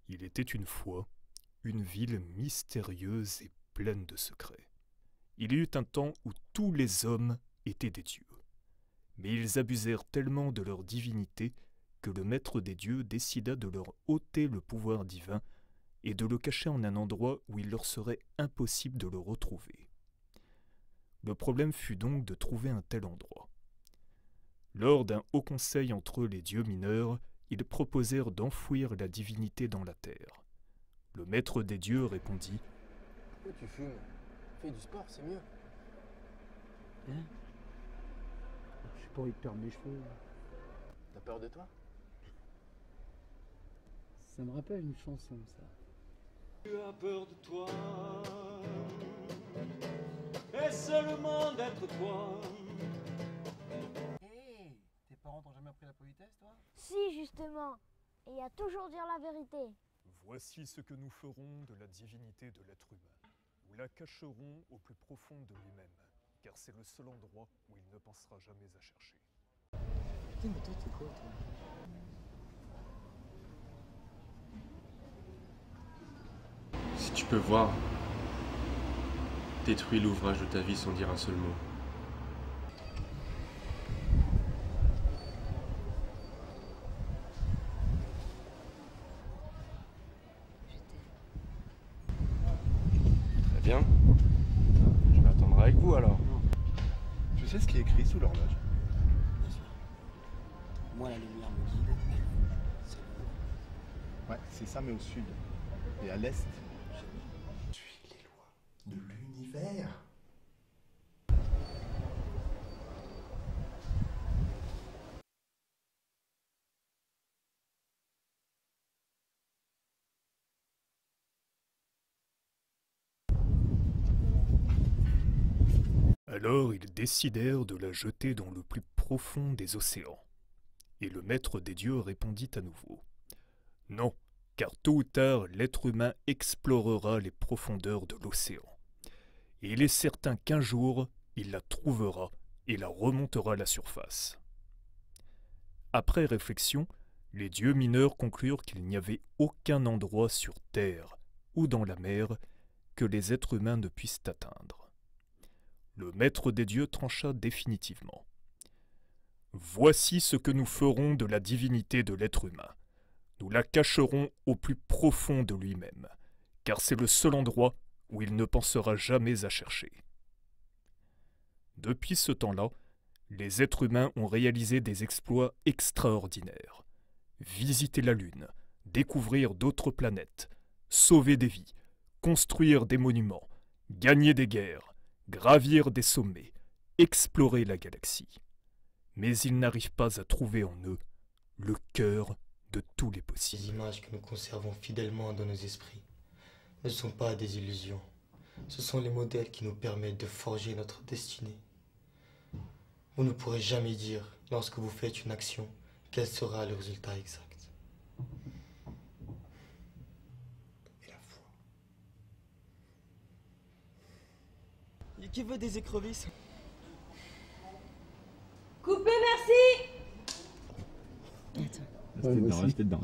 Il était une fois une ville mystérieuse et pleine de secrets. Il y eut un temps où tous les hommes étaient des dieux. Mais ils abusèrent tellement de leur divinité que le maître des dieux décida de leur ôter le pouvoir divin et de le cacher en un endroit où il leur serait impossible de le retrouver. Le problème fut donc de trouver un tel endroit. Lors d'un haut conseil entre les dieux mineurs, ils proposèrent d'enfouir la divinité dans la terre. Le maître des dieux répondit : « Pourquoi tu fumes? Fais du sport, c'est mieux. » Hein? J'ai pas envie de perdre mes cheveux. T'as peur de toi? Ça me rappelle une chanson, ça. Tu as peur de toi, et seulement d'être toi. Hé, tes parents t'ont jamais appris la politesse, toi? Si, justement. Et à toujours dire la vérité. Voici ce que nous ferons de la divinité de l'être humain. Nous la cacherons au plus profond de lui-même, car c'est le seul endroit où il ne pensera jamais à chercher. Putain, mais toi, t'es quoi, toi? Si tu peux voir, détruis l'ouvrage de ta vie sans dire un seul mot. Très bien. Je vais attendre avec vous alors. Tu sais ce qui est écrit sous l'horloge? Bien sûr. Moi, la lumière me guide. C'est le... Ouais, c'est ça, mais au sud. Et à l'est, je suis les lois de l'univers. Alors ils décidèrent de la jeter dans le plus profond des océans. Et le maître des dieux répondit à nouveau : « Non, car tôt ou tard l'être humain explorera les profondeurs de l'océan. Et il est certain qu'un jour, il la trouvera et la remontera à la surface. » Après réflexion, les dieux mineurs conclurent qu'il n'y avait aucun endroit sur terre ou dans la mer que les êtres humains ne puissent atteindre. Le maître des dieux trancha définitivement. « Voici ce que nous ferons de la divinité de l'être humain. Nous la cacherons au plus profond de lui-même, car c'est le seul endroit où il ne pensera jamais à chercher. » Depuis ce temps-là, les êtres humains ont réalisé des exploits extraordinaires. Visiter la Lune, découvrir d'autres planètes, sauver des vies, construire des monuments, gagner des guerres, gravir des sommets, explorer la galaxie. Mais ils n'arrivent pas à trouver en eux le cœur de tous les possibles. Les images que nous conservons fidèlement dans nos esprits ne sont pas des illusions. Ce sont les modèles qui nous permettent de forger notre destinée. Vous ne pourrez jamais dire, lorsque vous faites une action, quel sera le résultat exact. Et la foi. Et qui veut des écrevisses? Coupez, merci! Ouais, Restez dedans.